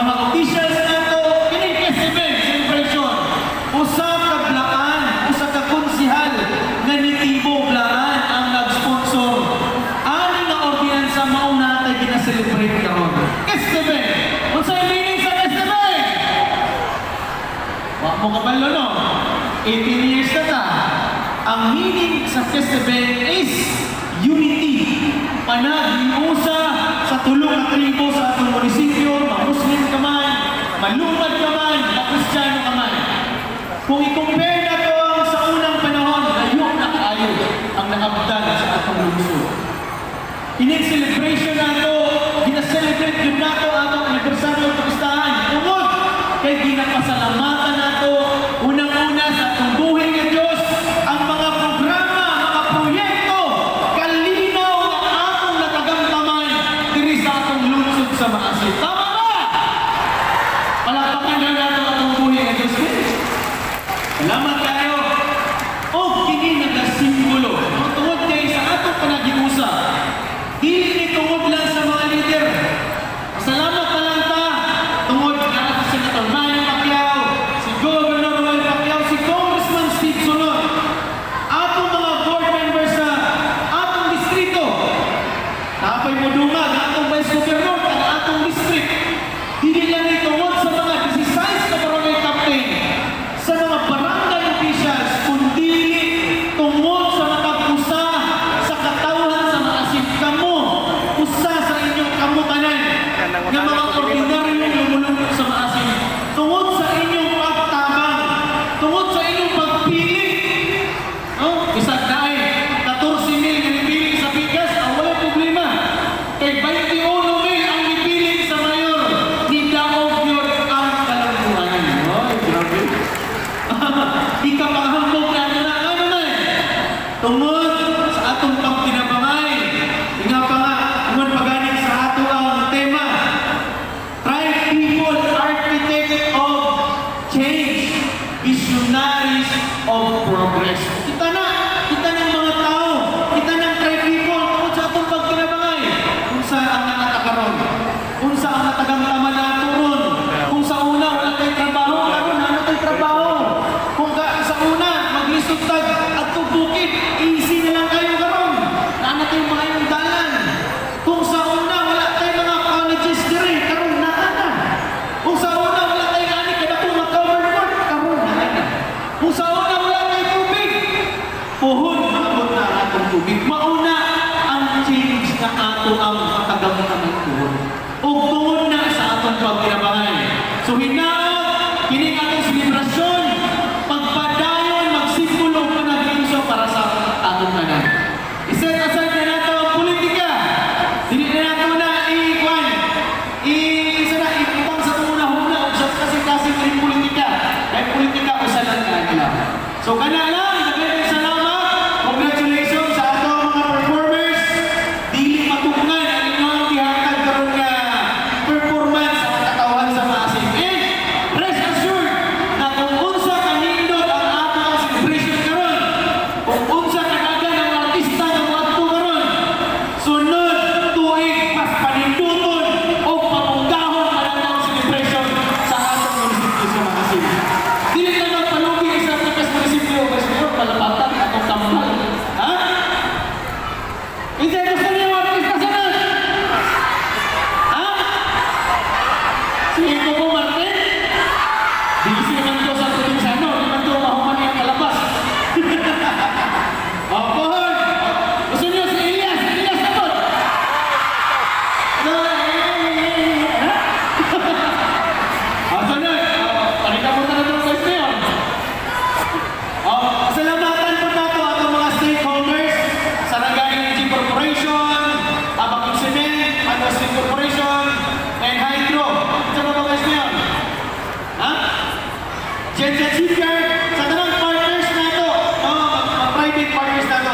mga officials nato, kini festival celebration. Usa ka blaan, usa ka konsihal nga nitibong blaan ang nag-sponsor. Ani nga ordinansa mao natay gina-celebrate karon. Festival. Unsa meaning sa festival? Wa mo kabalo no. 18 years na ta. Ang meaning sa festival is unity. Panag-iusa sa tulong na tribo sa atong munisipyo, ma-Muslim ka man, malumad ka man, ma-Kristiyano ka man. Kung i-compare na to sa unang panahon, layo na kaayo ang nakabdan sa atong lungsod. In-celebration na to, gina-celebrate yun na to atong anibersaryo at kapistahan. Tungod, kay ginapasalamatan na to, unang-una sa atong buhay ng Diyos, ang mga programa, mga proyekto, kalinaw na atong natagamtaman diri sa atong lungsod sa Maasin. Tama ba? Palapakan na nato atong buhay ng Diyos. Salamat kayo. O kini nagasimbolo. Tungod kay sa atong panagiusa, dili ni tungod lang sa mga leader. Salamat na lang ta. Tungod na si Senator Manny Pacquiao, si Governor Roel Pacquiao, si Congressman Steve Sonor, atong mga board members sa atong distrito. Tapay mo dumag, atong vice governor, taga atong district. Hindi lang ni tungod sa mga 16 na barangay captain, sa mga barangay officials, kundi tungod sa matag-usa sa katawhan sa Maasin. Kamo, usa sa inyong kamutanan ng mga ordinaryong lumulunod sa Maasin. Tungod sa inyong pagtabang, tungod sa inyong pagpili. No? Isang dahil, 14,000 na nipili sa bigas, wala problema. Kay 21,000 ang nipili sa mayor, ni daog yun ang kalambuhan. Ay, grabe. Ikapahambog na ano man. Tungod sa atong pagtinabangay. Nga pa nga, tungod pagaling sa ato ang tema. Tribe people, architect of change, visionaries of progress. Kita ng mga tao, kita ng tribe people, tungod sa atong pagtinabangay. Kung sa ang nakatakaroon, kung sa ang natagamtaman nato ron, kung sa una wala tayo trabaho, karon ano tayo trabaho. Kung sa una, maglisod tag at bukid, easy na lang kayo karon. Naana tayong mga yung dalan. Kung sa una, wala tayong mga colleges dire, karon naana. Kung sa una, wala tayong ani, kada kung mag-covered work, karon naana. Kung sa una, wala tayong tubig, puhon, maabot na atong tubig. Mauna ang change na ato ang matagamtaman puhon. O tungod na sa atong pagkinabangan. So, hinaot, kining atong selebrasyon, pagpadayon, magsimbolo pa na dito para sa atong tanan. Iset aside na nato ang politika. Dili na nato na iputang sa tunahuna o sa kasing-kasing ng politika. Kaya politika o sa nila. So, kana lang, nagandang salamat. Congratulations sa atong mga performers. Dili matugnan ang inyong gihatag karon nga performance sa katawan sa Maasin. And rest assured na kung unsa kanindot ang atong celebration karon, kung unsa kanagan ang artista nga moadto karon, sunod tuig mas paninduton o pamunggahon ang atong celebration sa atong munisipyo sa Maasin. Dili na magpalugi sa tagas munisipyo kasi palapatan atong tambal. Ha? Hindi gusto niyo ang artista sunod? Ha? Sige ko po, Martin? Bigis naman ko sa probinsano, di man ito mahuman yung kalabas. Pohon! Gusto niyo si Elias? Elias naman! Sunod! Panikamutan na ito sa istiyo. Salamatan po nato atong mga stakeholders sa Naga Energy Corporation, Abacon Cement, Anostin Corporation, and Hydro. Sa mga guys na yun? Ha? Jet Shipyard, sa tanong partners na ito, mga private partners na ito,